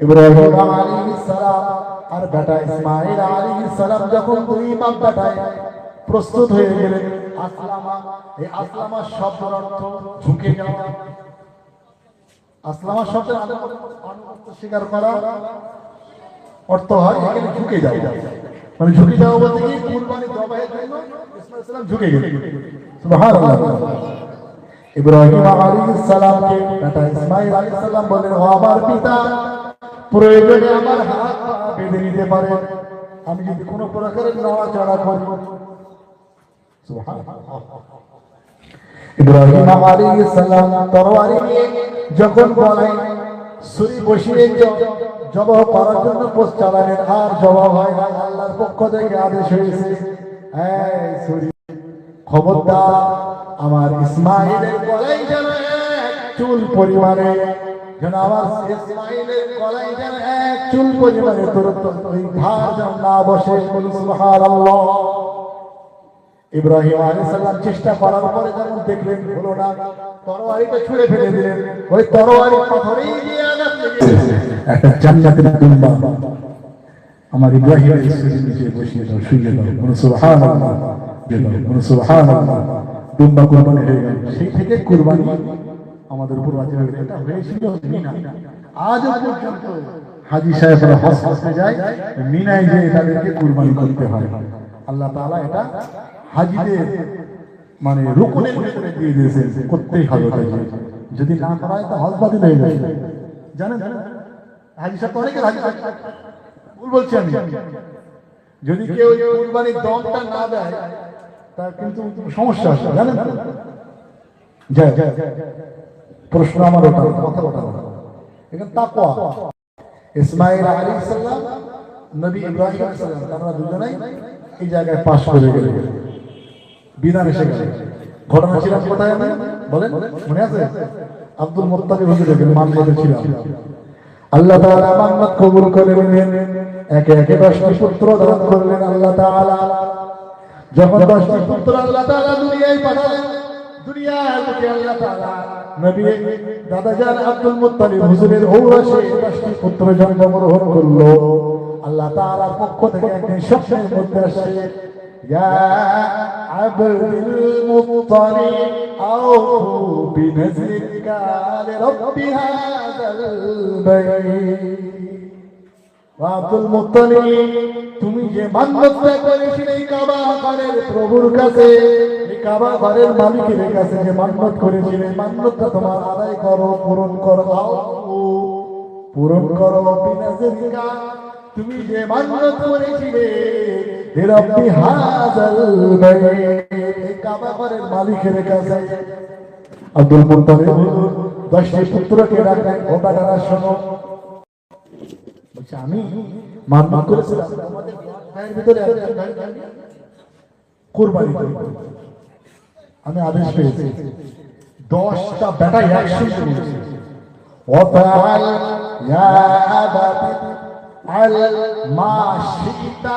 ইব্রাহিম আলাইহিস সালাম আর বেটা ইসমাঈল আলাইহিস সালাম যখন দুই বাপ বেটায় প্রস্তুত হয়ে গেলেন, আসলামা, এই আসলামা শব্দের অর্থ ঝুঁকে যাওয়া। আসলামা শব্দের অর্থ স্বীকার করা অর্থ হয় এখানে ঝুঁকে যাওয়া, মানে ঝুঁকে যাওয়া বলতে কি কুরবানি জবাইয়ের জন্য ইসমাঈল সালাম ঝুঁকে গেলেন। সুবহানাল্লাহ। ইব্রাহিম আলাইহিস সালামকে বেটা ইসমাঈল আলাইহিস সালাম বলেন, ও আমার পিতা, প্রয়োজনে আমার হাত পা বেঁধে নিতে পারেন, আমি যদি কোনো প্রকারের নড়াচড়া করি। সুবহানাল্লাহ। ইব্রাহিম আলাইহিস সালাম তরবারি নিয়ে যখন গলায় ছুরি বসিয়ে জবাহ করার জন্য চালালেন, আর জবাব হয় না, আল্লাহর পক্ষ থেকে আদেশ হয়েছে, এই ছুরি খবরদার আমার ইসমাঈলের গলায় যেন এক চুল পরিমাণে, যেন আমার ইসমাঈলের গলায় যেন এক চুল পরিমাণে তোর ওই ধার যেন না বসে। সুবহানাল্লাহ। ইব্রাহিম আলাইহিস সালাম চেষ্টা করার পরে যখন দেখলেন হলো না, তরবারিটা ছুঁড়ে ফেলে দিলেন। ওই তরবারি পাথরেই দিয়ে আঘাত লেগেছে। একটা জান্নাতের দুম্বা আমার ইব্রাহিমের ছুরির নিচে বসিয়ে দাও, শুইয়ে দাও। বলুন সুবহানাল্লাহ, বলুন সুবহানাল্লাহ। দুম্বা কুরবানি হয়ে গেল। সেই থেকে কুরবানি আমাদের উপর ওয়াজিব হয়ে গেল। এটা হয়েছিল মিনা। আজও পর্যন্ত হাজী সাহেবরা হজ করতে যায়, মিনায় যে তাদেরকে কুরবানি করতে হয়। আল্লাহ তাআলা এটা হাজীদের মানে রুকুনের ভিতরে দিয়ে দিয়েছেন, করতেই হবে। যদি না করা হয় তো হজ বাতিল হয়ে যাবে। জানেন হাজী সাহেব অনেকের হাজী ভুল বলছি আমি। যদি কেউ কুরবানির দমটা না দেয় তার কিন্তু সমস্যা আছে, জানেন। প্রশ্ন আমার ওটা, কথা ওটা এখানে তাকওয়া। ইসমাঈল আলাইহিস সালাম, নবী ইব্রাহিম আলাইহিস সালাম, তারা দুজনেই এই জায়গায় পাশ করে গেলেন, বিধান এসে গেল। ঘটনা ছিল কোথায় আমি বলেন, মনে আছে? আব্দুল মুত্তালিব হুজুরের মানমতে ছিল। আল্লাহ তাআলা মান্নাত কবুল করে নিলেন, একে একে 10টি পুত্র দান করলেন আল্লাহ তাআলা। যখন 10টি পুত্র আল্লাহ তাআলা দুনিয়ায় পাঠালেন, দুনিয়ার বুকে আল্লাহ তাআলা নবী দাদাজান আব্দুল মুত্তালিব হুজুরের ঔরসে 10টি পুত্র জন্মগ্রহণ করলো। আল্লাহ তাআলার পক্ষ থেকে একদিন স্বপ্নের মধ্যে আসে, ইয়া আব্দুল মুত্তালিব আউফু বিনজরিকা লিরাব্বি হাযাল বাইত। আব্দুল মুত্তালিব, তুমি যে মান্যতটা করেছিলে এই কাবা ঘরের প্রভুর কাছে, এই কাবা ঘরের মালিকের কাছে যে মান্যত করেছিলে, মান্যতটা তোমার আদায় করো, পূরণ করো, পূরণ করো। বিনজরিকা, তুমি যে মান্যত করেছিলে লিরাব্বি হাযাল বাইত, এই কাবা ঘরের মালিকের কাছে। আব্দুল মুত্তালিব 10টি পুত্রকে ডাকলেন, ও বেটারা শোনো, আমি মান্যত করেছিলাম আমাদের ভাইয়ের ভিতরে কুরবানি করব, আমি আদেশ পেয়েছি 10টা বেটা একসঙ্গে বলছে, ওয়াফআল ইয়া আবাতি আল মা শিতা,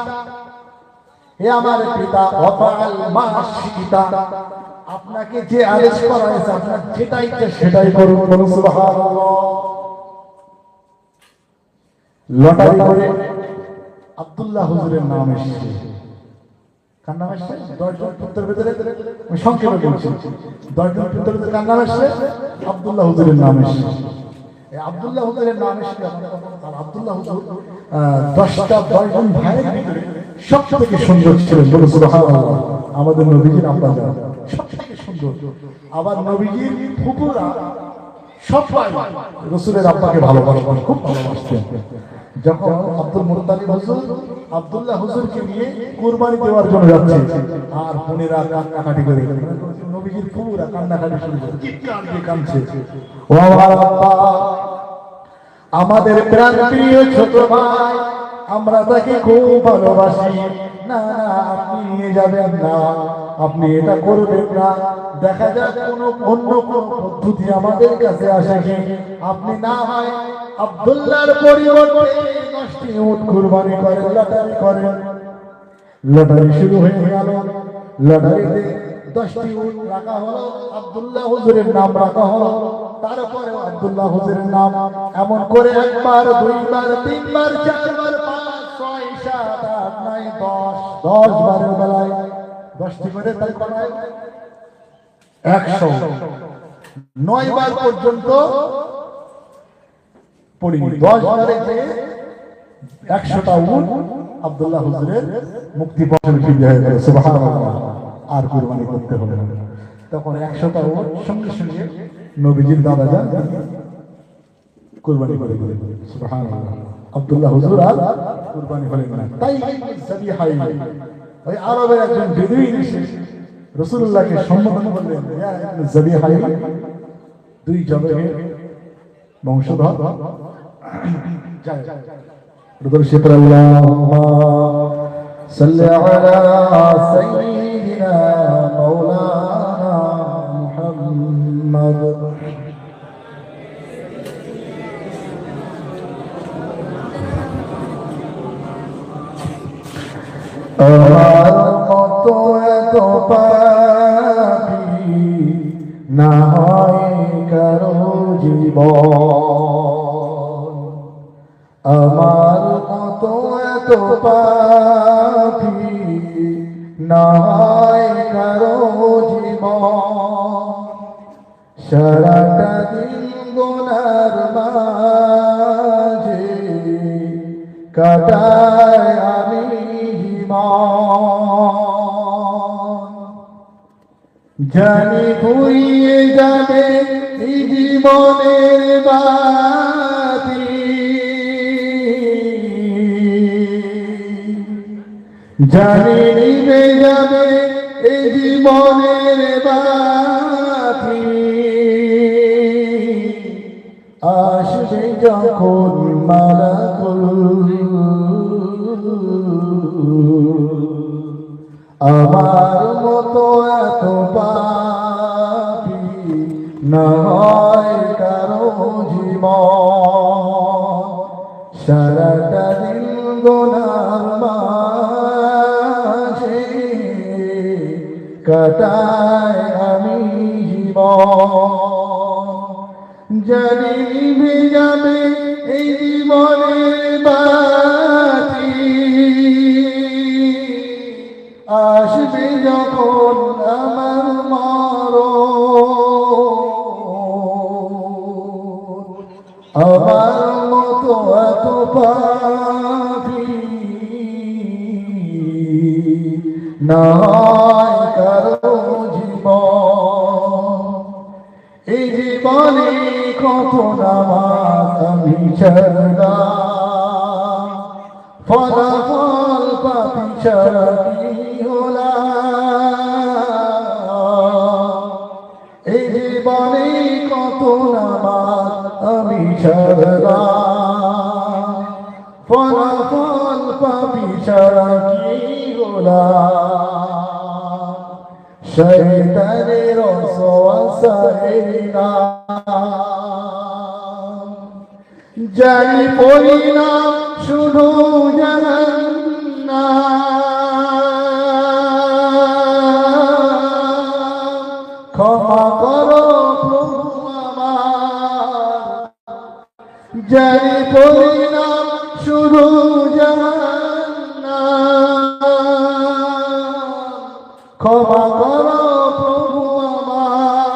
হে আমার পিতা, ওয়াফআল মা শিতা, আপনাকে যে আদেশ করা হয়েছে আপনার যেটা ইচ্ছা সেটাই করুন। বলুন সুবহানাল্লাহ। লটারি করে আব্দুল্লাহ হুজুরের নাম এসেছে। কার নাম এসেছে? 10 জন পুত্রের ভিতরে আমি সংক্ষেপে বলছি, 10 জন পুত্রের ভিতরে কার নাম এসেছে? আব্দুল্লাহ হুজুরের নাম এসেছে। এই আব্দুল্লাহ হুজুরের নাম এসেছে। আর আব্দুল্লাহ হুজুর 10 জন ভাইয়ের ভিতরে সবথেকে সুন্দর ছিলেন। বলুন সুবহানাল্লাহ। আমাদের নবীজির আব্বা জান সবথেকে সুন্দর। আবার নবীজির ফুপুরা সবাই রাসূলের আব্বাকে ভালোবাসতেন, খুব ভালোবাসতেন। যখন আব্দুল মুত্তালিব হুজুর আব্দুল্লাহ হুজুরকে নিয়ে কুরবানি দেওয়ার জন্য যাচ্ছে, আর বোনেরা কান্নাকাটি করে, নবীজির ফুপুরা কান্নাকাটি শুরু করে, চিৎকার দিয়ে কাঁদছে, ও আমার আব্বা, আমাদের প্রাণপ্রিয় ছোট ভাই, আমরা তাকে খুব ভালোবাসি। না না, আপনি নিয়ে যাবেন না, আপনি এটা করবেন না, দেখা যাক অন্য কোন পদ্ধতি আমাদের কাছে আসে কি, আপনি না হয় আব্দুল্লাহর পরিবর্তে 10টি উট কুরবানি করেন, লটারি করেন। লটারি শুরু হয়ে গেল। লটারিতে 10টি উট রাখা হলো, আব্দুল্লাহ হুজুরের নাম রাখা হলো। তারপরে আব্দুল্লাহ হুজুরের নাম এমন করে একবার, দুইবার, তিনবার, চারবার, 5, 6, 7, 8, 9, 10 বারের বেলায় 10টি করে তাই করায় 109 বার পর্যন্ত পড়িনি। 10 বারে যে 100টা উট আব্দুল্লাহ হুজুরের মুক্তি পথে ফিরে হয়ে গেল। সুবহানাল্লাহ। আর কুরবানি করতে হলো না। তখন 100টা উট সঙ্গে সঙ্গে নবীজির দাদা যান কুরবানি করে দিলেন। সুবহানাল্লাহ। আব্দুল্লাহ হুজুর আর কুরবানি হলেন না। তাই যাবিহাই ওই আরবের একজন বেদুইন এসে রাসূলুল্লাহকে সম্বোধন করলেন, ইয়া ইবনে যাবিহাই, দুই জবের বংশধর। যায় رضي اللهم صل على سيدنا مولانا محمد আমার মতো এত পাপী না হয় কারো জীবন, আমার মতো এত পাপী না হয় কারো জীবন, সারাটা দিন গুনার মাঝে কাটায় আমি জানি ফুরিয়ে যাবে এই জীবনের বাতি, জানি নিভে যাবে এই জীবনের বাতি, আসবে যখন মালাকুল আমার মতো এত পাপী না হয় কারো জীবন, সারাটা দিন গুনার মাঝে কাটায় আমি জীবন, জানি নিভে যাবে এই জীবনের বাতি, আসবে যখন আমার মরণ, আমার মতো এত পাপী না হয় কারো জীবন, এই জীবনে কত নামাজ আমি ছাড়লাম, ফলাফল পাপী ছাড়া কি হলাম, এই জীবনে কত নামাজ আমি ছাড়লাম, ফলাফল পাপী ছাড়া কি হলাম, শয়তানের ওয়াসওয়াসায় নাম, জানি পরিণাম শুধু জাহান্নাম, ক্ষমা করো প্রভু আমার, জানি পরিণাম শুধু জাহান্নাম, ক্ষমা করো প্রভু আমার,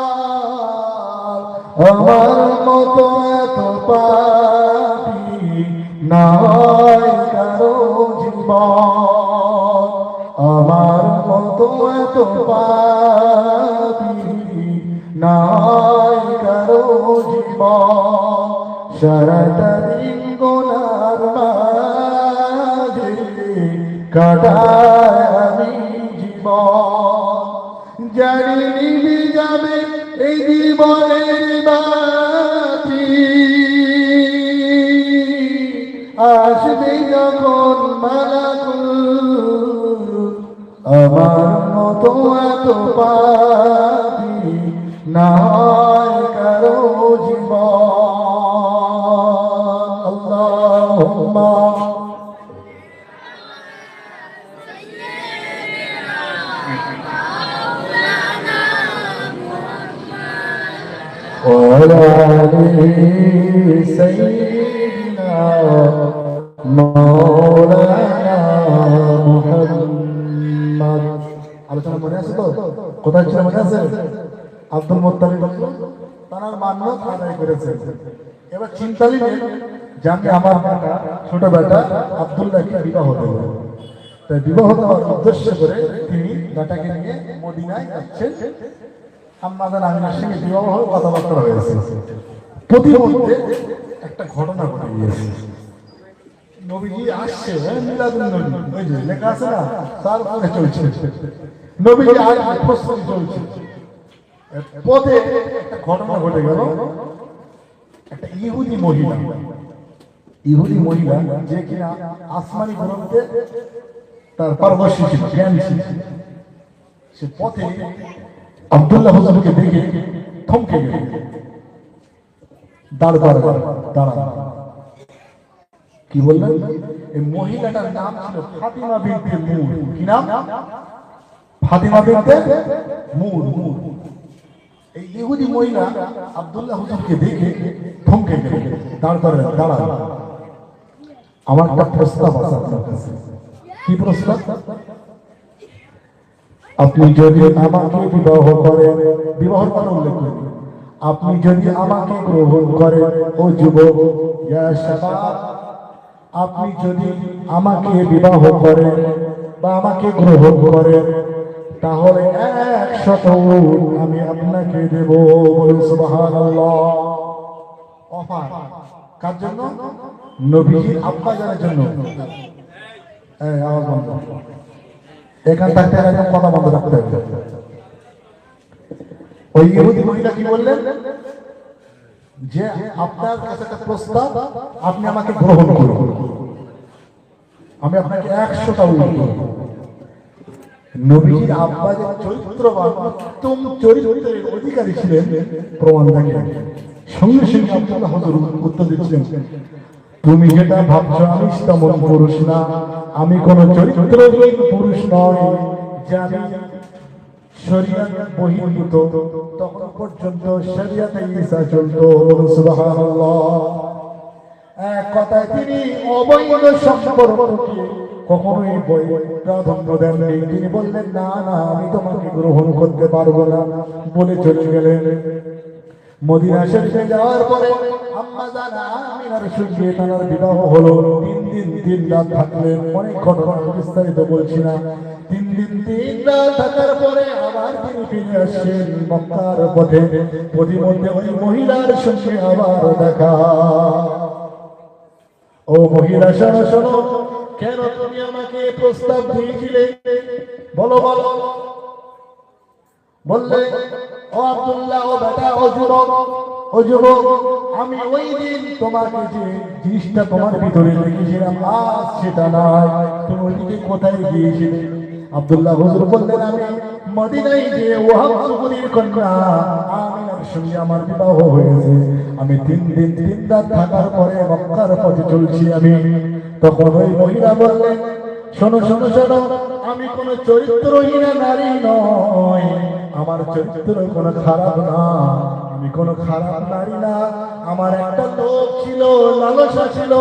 আমার মতো এত পাপী না হয় কারো জীবন, আমার মতো এত পাপী না হয় কারো জীবন, সারাটা দিন গুনার মাঝে কাটায় আমি জীবন, জানি নিভে যাবে এই জীবনের বাতি, আসবে যখন মালাকুল, আমার মতো এত পাপী না হয় কারো জীবন। আল্লাহুম্মা وعلى آله سيدنا مولانا محمد আলোচনা মনে আছে তো কোথায় ছিল মনে আছে আব্দুল মুত্তালিব তার মান্যত আদায় করেছে এবার চিন্তা নিলেন যে আমি আমার ছোট বেটা আব্দুল্লাহকে বিবাহ দেব তাই বিবাহ দেওয়ার উদ্দেশ্য করে তিনি বেটাকে নিয়ে মদিনায় যাচ্ছেন আম্মাজান আমিনার সঙ্গে বিবাহ হয়ে কথাবার্তা হয়েছে প্রতিমধ্যে একটা ঘটনা ঘটে গিয়েছে নবীজি আসছে মিলাদুন নবী ওই যে লেখা আছে না তারপরে চলছে নবীজি আসছে প্রস্তুতি চলছে পথে একটা ঘটনা ঘটে গেল একটা ইহুদি মহিলা যে কিনা আসমানি গ্রন্থে তার পারদর্শী ছিল জ্ঞান ছিল সে পথে আব্দুল্লাহ হুজুরকে দেখে থমকে গেল দাঁড়া কি বললেন এই মহিলাটার নাম ছিল ফাতিমা বিনতে মুর কি নাম ফাতিমা বিনতে মুর এই ইহুদি মহিলা আব্দুল্লাহ হুজুরকে দেখে থমকে গেল দাঁড়া আমার একটা প্রস্তাব আছে আপনার কাছে কি প্রস্তাব আপনি যদি আমাকে বিবাহ কথা উল্লেখ করেন আপনি যদি আমাকে গ্রহণ করেন ও যুবক আপনি যদি আমাকে বিবাহ করেন বা আমাকে গ্রহণ করেন তাহলে 100 উট আমি আপনাকে দেব বলুন সুবহানাল্লাহ অফার কার জন্য নবীজির আব্বা জানের জন্য আওয়াজ বন্ধ এখান থাকতে একদম কথা বন্ধ রাখতে হবে ওই ইহুদি মহিলা কি বললেন যে আপনার কাছে একটা প্রস্তাব আপনি আমাকে গ্রহণ করুন আমি আপনাকে 100টা উট দেব নবীজির আব্বা যে চরিত্রবান উত্তম চরিত্রের অধিকারী ছিলেন প্রমাণ দেখেন সঙ্গে সঙ্গে আব্দুল্লাহ হুজুর উত্তর দিচ্ছিলেন তুমি যেটা ভাবছো আমি তেমন পুরুষ না আমি কোন চরিত্রহীন পুরুষ নয় যে আমি শরীয়ত বহির্ভূত তখন পর্যন্ত শরীয়তে ঈসা চলতো সুবহানাল্লাহ এক কথায় তিনি অবৈধ সম্পর্ককে কখনোই প্রাধান্য দেননি তিনি বললেন না আমি তোমাকে গ্রহণ করতে পারবো না বলে চলে গেলেন মদিনা শরীফে যাওয়ার পরে আম্মা জান আমিনার সঙ্গে তার বিবাহ হলো 3 দিন 3 রাত থাকলেন অনেক ঘটনা বিস্তারিত বলছি না 3 দিন 3 রাত থাকার পরে আবার তিনি ফিরে আসেন মক্কার পথে প্রতিমধ্যে ওই মহিলার সঙ্গে আবার দেখা ও মহিলা শোনো কেন তুমি আমাকে প্রস্তাব দিয়েছিলে বলো বললে ও আব্দুল্লাহ ও বেটা ও যুবক আমি ওই দিন তোমাকে যে জিনিসটা তোমার ভিতরে রেখেছিলাম আজ সেটা নয় তুমি ওইদিকে কোথায় গিয়েছিলে আব্দুল্লাহ হুজুর বললেন আমি মদিনায় যে ওয়াহাব যুবতীর কন্যা আমিনার সঙ্গে আমার বিবাহ হয়েছে আমি 3 দিন 3 রাত থাকার পরে মক্কার পথে চলছি আমি তখন ওই মহিলা বললেন শোনো আমি কোন চরিত্রহীন নারী নয় আমার চরিত্র কোন খারাপ না আমি কোন খারাপ নারী না আমার একটা লোভ ছিল লালসা ছিল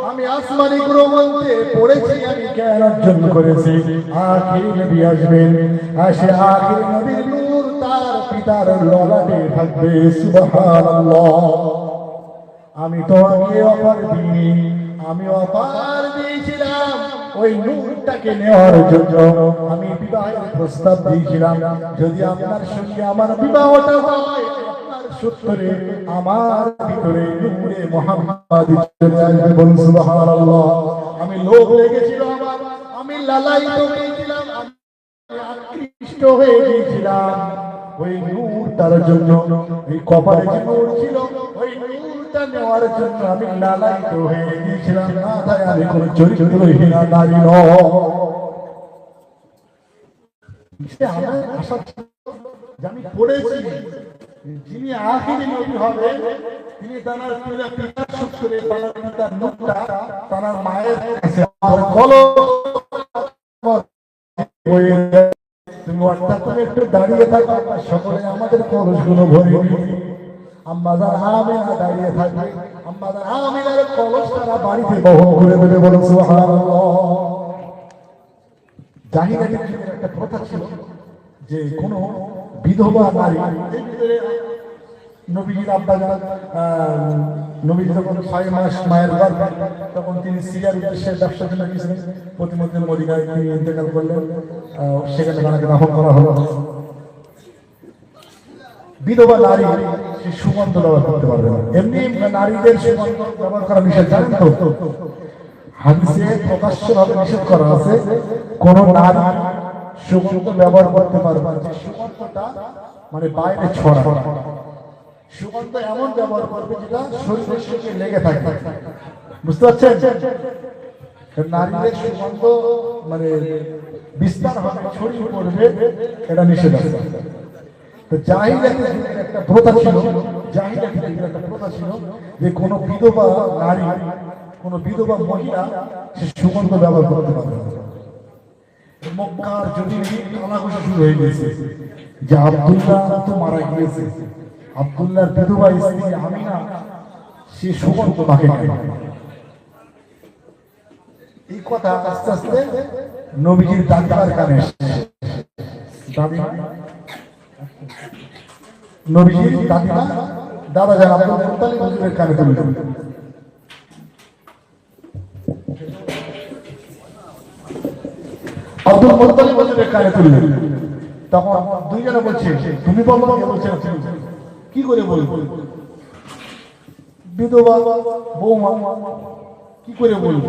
আমি আসমানি গ্রন্থে পড়েছি আমি জ্ঞান অর্জন করেছি আখির নবী আসবেন আসে আখির নবীর নূর তার পিতার ললাটে থাকবে সুবহানাল্লাহ আমি তোমাকে অফার দিই আমি অফার দিয়েছিলাম ওই নূরটাকে নেওয়ার জন্য আমি বিবাহের প্রস্তাব দিয়েছিলাম যদি আপনার সঙ্গে আমার বিবাহটা হয় আপনার সূত্রে আমার ভিতরে নূরে মুহাম্মদ চলে আসবে বলুন সুবহানাল্লাহ আমি লোভ লেগেছিল আমার আমি লালায়িত হয়েছিলাম আমি আকৃষ্ট হয়ে গিয়েছিলাম ওই নূরটার জন্য এই কপালে যে নূর ছিল ওই নূরটা নেওয়ার জন্য আমি লালায়িত হয়ে গিয়েছিলাম না তাই আমি কোন চরিত্রহীন নারী নয় আমার আশা ছিল যে আমি পড়েছি যিনি আখিরি নবী হবেন তিনি তার পিতার সূত্রে তার নূরটা তার মায়ের কাছে আর তুমি অর্থাৎ তুমি একটু দাঁড়িয়ে থাকো সকলে আমাদের কলসগুলো ভরে আম্মাজান আমিনা দাঁড়িয়ে থাকবে, আম্মাজান আমিনার কলস তারা বাড়িতে বহন করে দেবে, বলেন সুবহানাল্লাহ। জাহিলিয়াতের যুগের একটা প্রথা ছিল যে কোন বিধবা নারী, নবীজির আব্বাজান নবীজি যখন 6 মাস মায়ের গর্ভে, তখন তিনি সিরিয়ার উদ্দেশ্যে ব্যবসার জন্য গিয়েছিলেন। প্রতিমধ্যে মদিনায় তিনি ইন্তেকাল করলেন, সেখানে তাকে দাফন করা হলো। বিধবা নারী সে সুগন্ধ ব্যবহার করতে পারবে না। এমনি নারীদের সুগন্ধ ব্যবহার করা নিষেধ, জানেন তো? হাদিসে প্রকাশ্যভাবে নিষেধ করা আছে, কোন নারী সুগন্ধ ব্যবহার করতে পারবে না। সুগন্ধটা মানে বাইরে ছড়া, সুগন্ধ এমন ব্যবহার করবে যেটা শরীরের সঙ্গে লেগে থাকে, বুঝতে পারছেন? নারীদের সুগন্ধ মানে বিস্তার হবে, ছড়িয়ে পড়বে, এটা নিষেধ আছে। তো জাহিলিয়াতের একটা প্রথা ছিল, জাহিলিয়াতের একটা প্রথা ছিল যে কোন বিধবা নারী, কোন বিধবা মহিলা সে সুগন্ধ ব্যবহার করতে পারবে না। মক্কার যদি কানাঘুষা শুরু হয়ে গেছে যে আব্দুল্লাহ তো মারা গিয়েছে, আব্দুল্লাহর বিধবা স্ত্রী আমিনা সে সুগন্ধ মাখে না। এই কথা আস্তে আস্তে নবীজির দাদিমার কানে এসেছে। নবীজির দাদিমা দাদা যান আব্দুল মুত্তালিব হুজুরের কানে তুললেন। আব্দুল মুত্তালিব হুজুরের কানে তুললেন। তখন দুইজনে বলছে, তুমি বলো, কে বলছে কি করে বলবো? বিধবা বৌমা কি করে বলবো?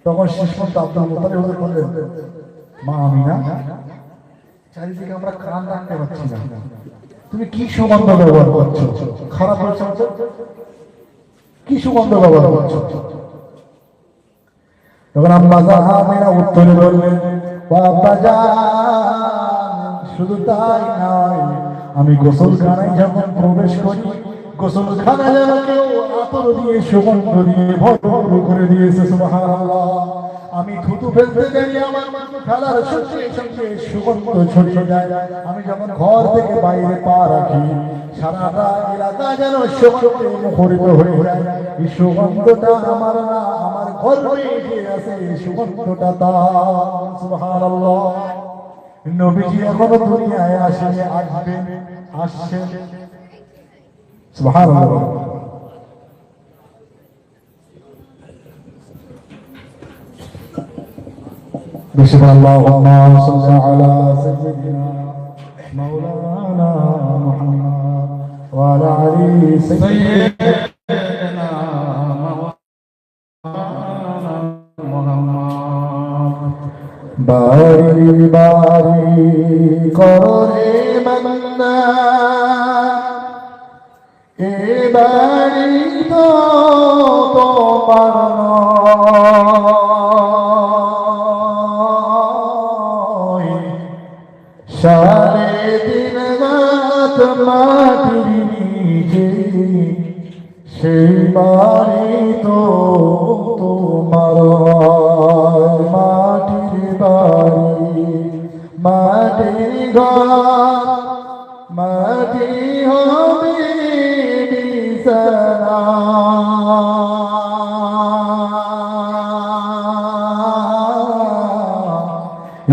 তখন শেষ পর্যন্ত আব্দুল মুত্তালিব হুজুর বললেন, মা আমিনা, চারিদিকে আমরা কান রাখতে পারছি না, তুমি কি সুগন্ধ ব্যবহার করছো? খারাপ হচ্ছে, কি সুগন্ধ ব্যবহার করছো? তখন আম্মাজান আমিনা উত্তরে বললেন, বাবাজান, শুধু তাই নয়, আমি গোসলখানায় যখন প্রবেশ করি, গোসলখানায় যেন কেউ আতর দিয়ে সুগন্ধ দিয়ে ভরপুর করে দিয়েছে, সুবহানাল্লাহ। আমি থুতু ফেলতে যাই, আমার থুতু ফেলার সঙ্গে সঙ্গে সুগন্ধ ছড়িয়ে যায়। আমি যখন ঘর থেকে বাইরে পা রাখি, সারাটা এলাকা যেন সুগন্ধে মুখরিত হয়ে যায়। এই সুগন্ধটা আমার না, আমার ঘরে যে আছে এই সুগন্ধটা তার, সুবহানাল্লাহ। নবীজি এখনো দুনিয়ায় আসেনি, আসবেন, আসছেন, সুবহানাল্লাহ। بسم الله اللهم صل على سيدنا مولانا محمد وعلى آل سيدنا مولانا محمد বাড়ি বাড়ি করে মন্না এ বাড়ি তো তোমার সারে দিন রাত মাটির নিচে, সেই বাড়ি তো তোমার মাটির বাড়ি, মাটির ঘর, মাটি হবে বিছানা,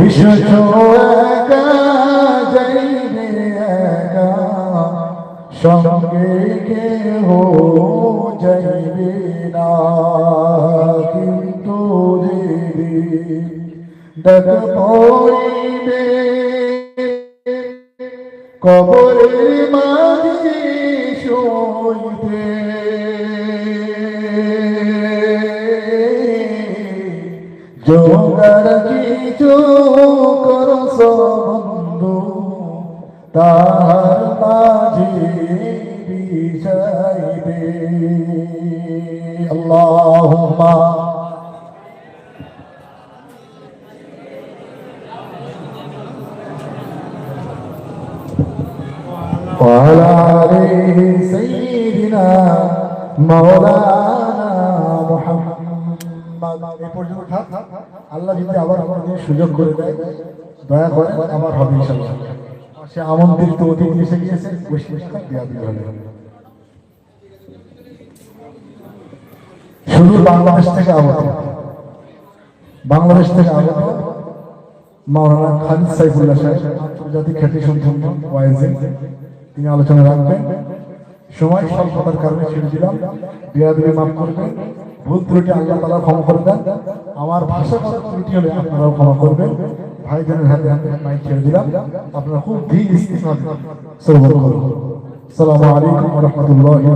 এসেছো একা যাইবে একা, সঙ্গে কেহ যাইবে না, কিন্তু দেবে ডাক পড়িবে কবরের মাঝে শোইতে, জোগাড় কিছু করছ বন্ধু, তার মাঝে বিছাইবে। আল্লাহুম্মা ওয়ালা আলি সাইয়্যিদিনা মাওলানা মুহাম্মদ। এই পর্যন্ত থাক, আল্লাহ যদি আবার আমাদের সুযোগ করে দেয়, দয়া করে আবার হবে ইনশাআল্লাহ। সে আমন্ত্রিত অতিথি এসে গিয়েছে, পুরস্কার দেওয়া হবে। শুধু বাংলাদেশ থেকে আগত, বাংলাদেশ থেকে আগত মাওলানা খালিদ সাইফুল্লাহ সাহেব, আন্তর্জাতিক খ্যাতি সম্পন্ন ওয়াইজি, তিনি আলোচনা রাখবেন। সময় স্বল্পতার কারণে ছেড়ে দিলাম, বেয়াদবি মাফ করবেন, ভুল ত্রুটি আল্লাহ তাআলা ক্ষমা করবেন, আমার ভাষাগত ত্রুটি হলে আপনারাও ক্ষমা করবেন। ভাইজানের হাতে হাতে মাইক ছেড়ে দিলাম, আপনারা খুব ধীর স্থির ভাবে শ্রবণ করুন। আসসালামু আলাইকুম ওয়া রাহমাতুল্লাহি।